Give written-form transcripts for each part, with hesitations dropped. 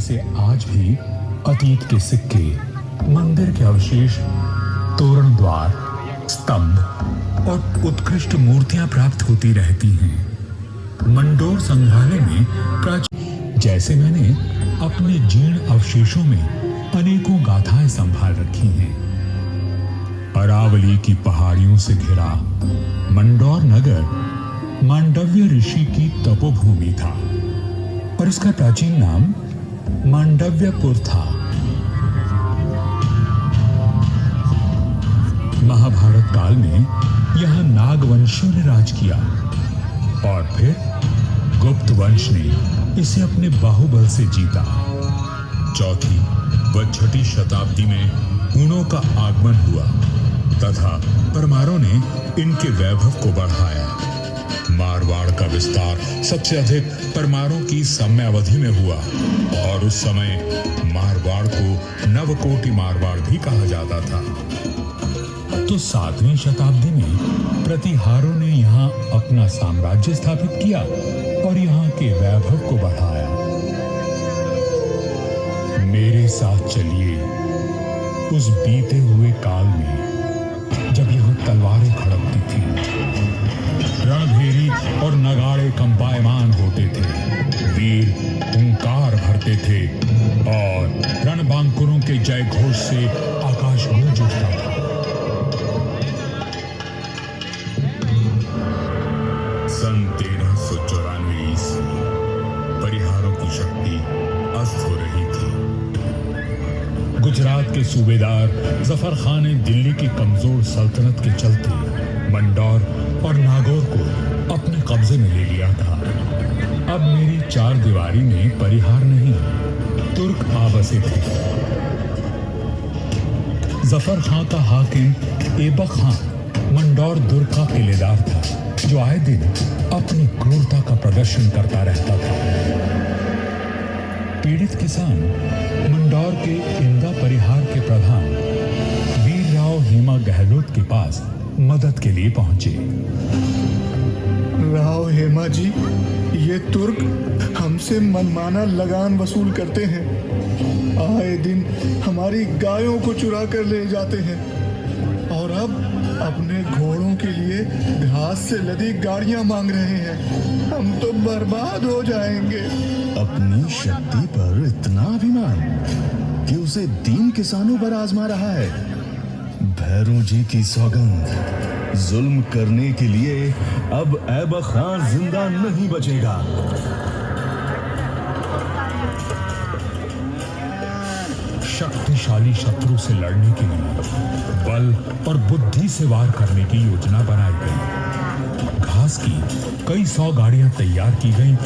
से आज भी अतीत के सिक्के, मंदिर के अवशेष, तोरण द्वार, स्तंभ और उत्कृष्ट मूर्तियां प्राप्त होती रहती हैं। मंडोर संग्रहालय में प्राचीन, जैसे मैंने अपने जीर्ण अवशेषों में अनेकों गाथाएं संभाल रखी हैं। अरावली की पहाड़ियों से घिरा मंडौर नगर मांडव्य ऋषि की तपोभूमि था और इसका प्राचीन नाम मांडव्यपुर था। महाभारत काल में यहां नागवंशियों ने राज किया और फिर गुप्त वंश ने इसे अपने बाहुबल से जीता। चौथी व छठी शताब्दी में हुनों का आगमन हुआ तथा परमारों ने इनके वैभव को बढ़ाया। मारवाड़ का विस्तार सबसे अधिक परमारों की समयावधि में हुआ और उस समय मारवाड़ को नवकोटि मारवाड़ भी कहा जाता था। तो 7वीं शताब्दी में प्रतिहारों ने यहाँ अपना साम्राज्य स्थापित किया और यहाँ के वैभव को बढ़ाया। मेरे साथ चलिए उस बीते हुए काल में जब यहाँ तलवारें खड़कती थी, रणभेरी और नगाड़े कंपायमान होते थे, वीर हुंकार भरते थे और रणबांकुरों के जय घोष से आकाश गूंज उठता था। सन 1394 ईस्वी परिहारों की शक्ति अस्त हो रही थी। गुजरात के सूबेदार जफर खान ने दिल्ली की कमजोर सल्तनत के चलते मंडौर और नागौर को अपने कब्जे में ले लिया था। अब मेरी चार दीवारी में परिहार नहीं, तुर्क आ बसे थे। जफर खां का हाकिम ऐबक खां मंडौर दुर्ग का किलेदार था, जो आए दिन अपनी क्रूरता का प्रदर्शन करता रहता था। पीड़ित किसान मंडौर के इंदा परिहार के प्रधान वीर राव हेमा गहलोत के पास मदद के लिए पहुंचे। राव हेमा जी, ये तुर्क हमसे मनमाना लगान वसूल करते हैं। आए दिन हमारी गायों को चुरा कर ले जाते हैं और अब अपने घोड़ों के लिए घास से लदी गाड़ियां मांग रहे हैं। हम तो बर्बाद हो जाएंगे। अपनी शक्ति पर इतना अभिमान कि उसे दीन किसानों पर आजमा रहा है। भैरों जी की सौगंध, जुल्म करने के लिए अब ऐबक खान जिंदा नहीं बचेगा। शक्तिशाली शत्रु से लड़ने के लिए बल और बुद्धि से वार करने की योजना बनाई गई। घास की कई 100 गाड़ियां तैयार की गईं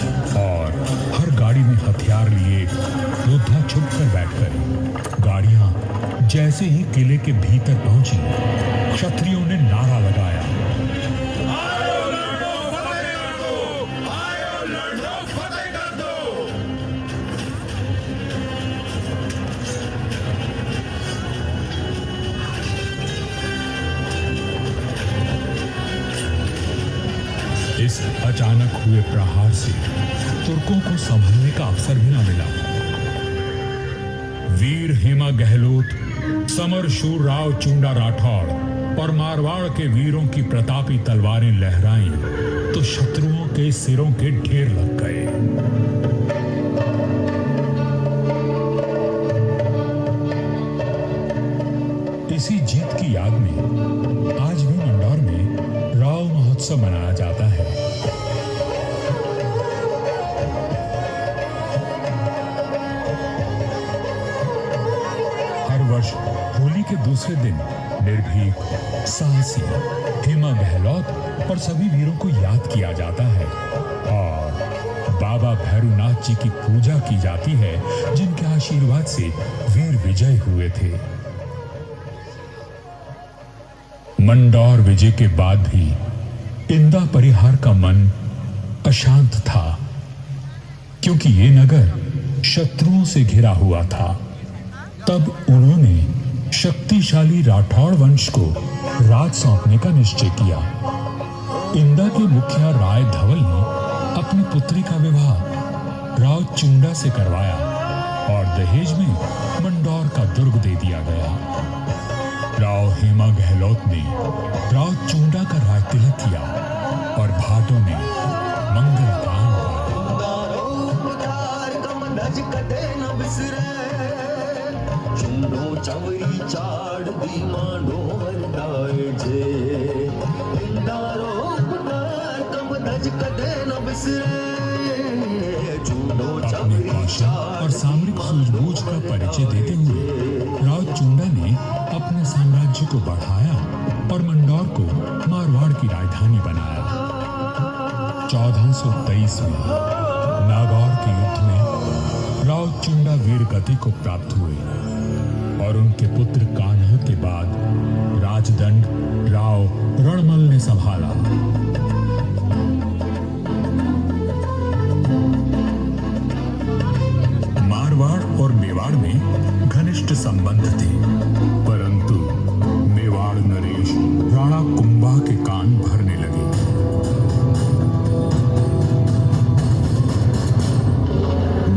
और हर गाड़ी में हथियार लिए योद्धा छुप कर बैठ गए। गाड़ियां जैसे ही किले के भीतर पहुंची, क्षत्रियों ने नारा लगाया, आयो लड़ो फतेह कर दो, आयो लड़ो फतेह कर दो। इस अचानक हुए प्रहार से तुर्कों को संभलने का अवसर भी न मिला। वीर हेमा गहलोत, समर शूर राव चुंडा राठौड़ और मारवाड़ के वीरों की प्रतापी तलवारें लहराईं तो शत्रुओं के सिरों के ढेर लग गए। इसी जीत की याद में आज भी मंडौर में राव महोत्सव मनाया जाता है। हर वर्ष होली के दूसरे दिन निर्भीक, साहसी हेमा गहलोत और सभी वीरों को याद किया जाता है और बाबा भैरूनाथ जी की पूजा की जाती है, जिनके आशीर्वाद से वीर विजय हुए थे। मंडौर विजय के बाद भी इंदा परिहार का मन अशांत था, क्योंकि ये नगर शत्रुओं से घिरा हुआ था। तब उन्होंने शक्तिशाली राठौड़ वंश को राज सौंपने का निश्चय किया। इंदा के मुखिया राय धवल ने अपनी पुत्री का विवाह राव चुंडा से करवाया और दहेज में मंडौर का दुर्ग दे दिया गया। राव हेमा गहलोत ने राव चूंडा का राज तिलक किया और भाटों ने मंगल पान चवरी चाड़ दी मांडो वरदाए जे इंदारो पुकार कम नज कदे न बिसरे चूंडो अपने चवरी कौशल और सामरिक सूझबूझ का परिचय देते हुए राव चूंडा ने अपने साम्राज्य को बढ़ाया और मंडौर को मारवाड़ की राजधानी बनाया। 1423 में नागौर के युद्ध में राव चूंडा वीर गति को प्राप्त हुए और उनके पुत्र कान्हा के बाद राजदंड राव रणमल ने संभाला। मारवाड़ और मेवाड़ में घनिष्ठ संबंध थे, परंतु मेवाड़ नरेश राणा कुंभा के कान भरने लगे।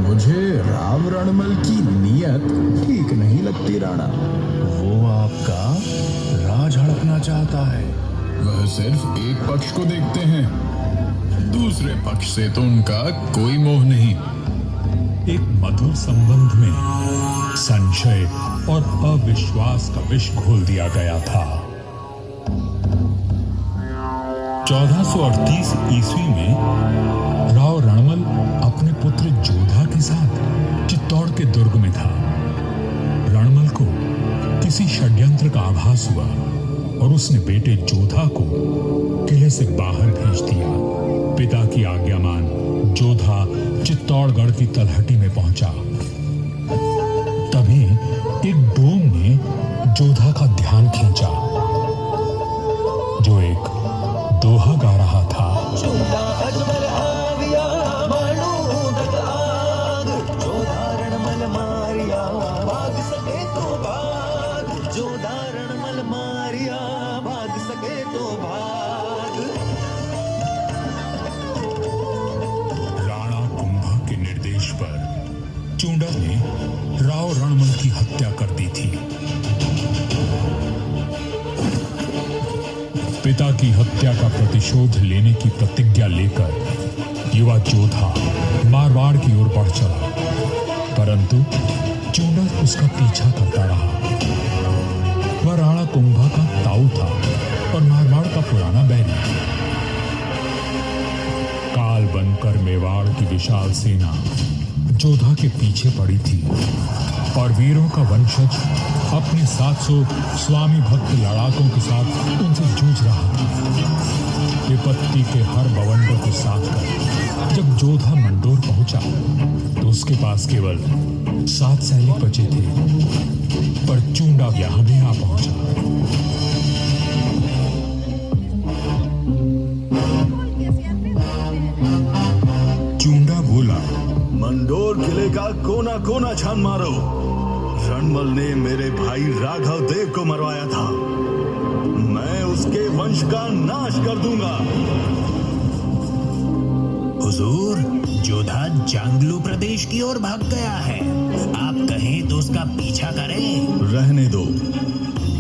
मुझे राव रणमल की नीयत ठीक नहीं लगती राणा। वो आपका राज हड़पना चाहता है। वह सिर्फ एक पक्ष को देखते हैं, दूसरे पक्ष से तो उनका कोई मोह नहीं। एक मधुर संबंध में संशय और अविश्वास का विष घोल दिया गया था। 1438 ईस्वी में राव रणमल अपने पुत्र जोधा के साथ चित्तौड़ के दुर्ग में था। रणमल को किसी षड्यंत्र का आभास हुआ और उसने बेटे जोधा को किले से बाहर भेज दिया। पिता की आज्ञा मान जोधा चित्तौड़गढ़ की तलहटी में पहुंचा। तभी एक डोम ने जोधा का ध्यान खींचा, जो एक दोहा गा रहा था। चूंडा अजमल आविया मानो दग आग जोधा रणमल मारिया भाग सके तो भाग जोधा रणमल मारिया भाग सके तो भाग। राणा कुंभा के निर्देश पर चूंडा ने राव रणमल की हत्या कर दी थी। पिता की हत्या का प्रतिशोध लेने की प्रतिज्ञा लेकर युवा जोधा मारवाड़ की ओर बढ़ चला, परंतु चूंडा उसका पीछा करता रहा। वह राणा कुंभा का ताऊ था और मारवाड़ का पुराना बैरी। काल बनकर मेवाड़ की विशाल सेना जोधा के पीछे पड़ी थी और वीरों का वंशज अपने 700 स्वामी भक्त लड़ाकों के साथ उनसे जूझ रहा था। विपत्ति के हर बवंडर को साथ कर जब जोधा मंडोर पहुंचा तो उसके पास केवल 7 सैनिक बचे थे, पर चूंडा यहां भी आ पहुंचा। चूंडा बोला, मंडोर किले का कोना कोना छान मारो। रणमल ने मेरे भाई राघव देव को मरवाया था, मैं उसके वंश का नाश कर दूंगा। हुजूर, जोधा जांगलू प्रदेश की ओर भाग गया है। आप कहें तो उसका पीछा करें। रहने दो,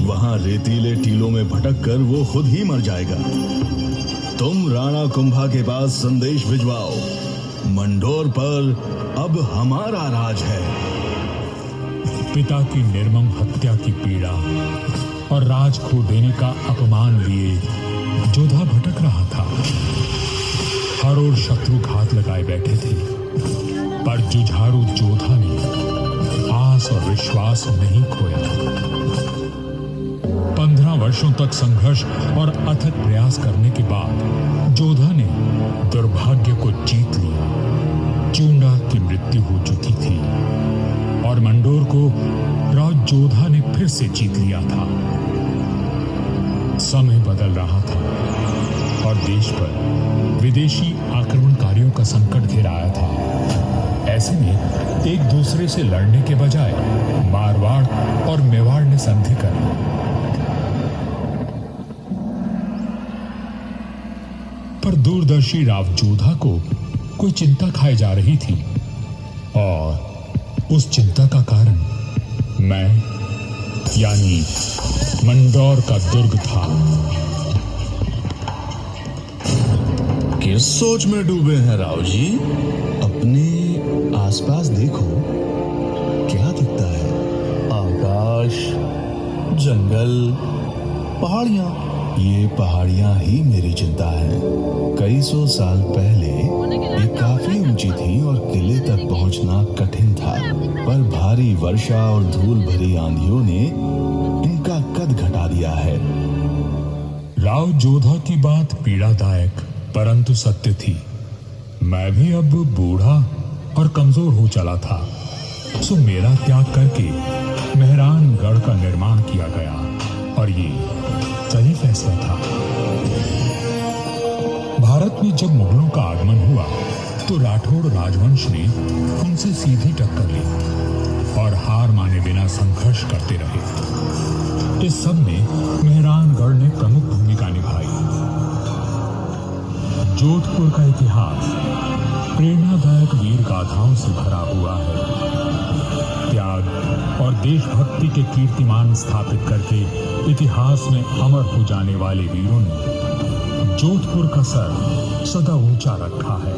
वहां रेतीले टीलों में भटक कर वो खुद ही मर जाएगा। तुम राणा कुंभा के पास संदेश भिजवाओ, मंडोर पर अब हमारा राज है। पिता की निर्मम हत्या की पीड़ा और राज खो देने का अपमान लिए जोधा भटक रहा था। हर ओर शत्रु घात लगाए बैठे थे, पर जुझारू जोधा ने आस और विश्वास नहीं खोया। 15 वर्षों तक संघर्ष और अथक प्रयास करने के बाद जोधा ने दुर्भाग्य को जीत लिया। चूंडा की मृत्यु हो चुकी थी और मंडोर को राव जोधा ने फिर से जीत लिया था। समय बदल रहा था और देश पर विदेशी आक्रमणकारियों का संकट घेर आया था। ऐसे में एक दूसरे से लड़ने के बजाय मारवाड़ और मेवाड़ ने संधि कर पर दूरदर्शी राव जोधा को कोई चिंता खाए जा रही थी और उस चिंता का कारण मैं यानी मंदौर का दुर्ग था। किस सोच में डूबे हैं राव जी? अपने आसपास देखो, क्या दिखता है? आकाश, जंगल, पहाड़ियां। ये पहाड़ियां ही मेरी चिंता है। कई सौ साल पहले ये काफी ऊंची थी और किले तक पहुंचना कठिन था, पर भारी वर्षा और धूल भरी आंधियों ने इनका कद घटा दिया है। राव जोधा की बात पीड़ादायक परंतु सत्य थी। मैं भी अब बूढ़ा और कमजोर हो चला था, सो मेरा त्याग करके मेहरानगढ़ का निर्माण किया गया और ये सही फैसला था। भारत में जब मुगलों का आगमन हुआ तो राठौड़ राजवंश ने उनसे सीधी टक्कर ली और हार माने बिना संघर्ष करते रहे। इस सब में मेहरानगढ़ ने प्रमुख भूमिका निभाई। जोधपुर का इतिहास प्रेरणादायक वीर गाथाओं से भरा हुआ है। त्याग और देशभक्ति के कीर्तिमान स्थापित करके इतिहास में अमर हो जाने वाले वीरों ने जोधपुर का सर सदा ऊंचा रखा है।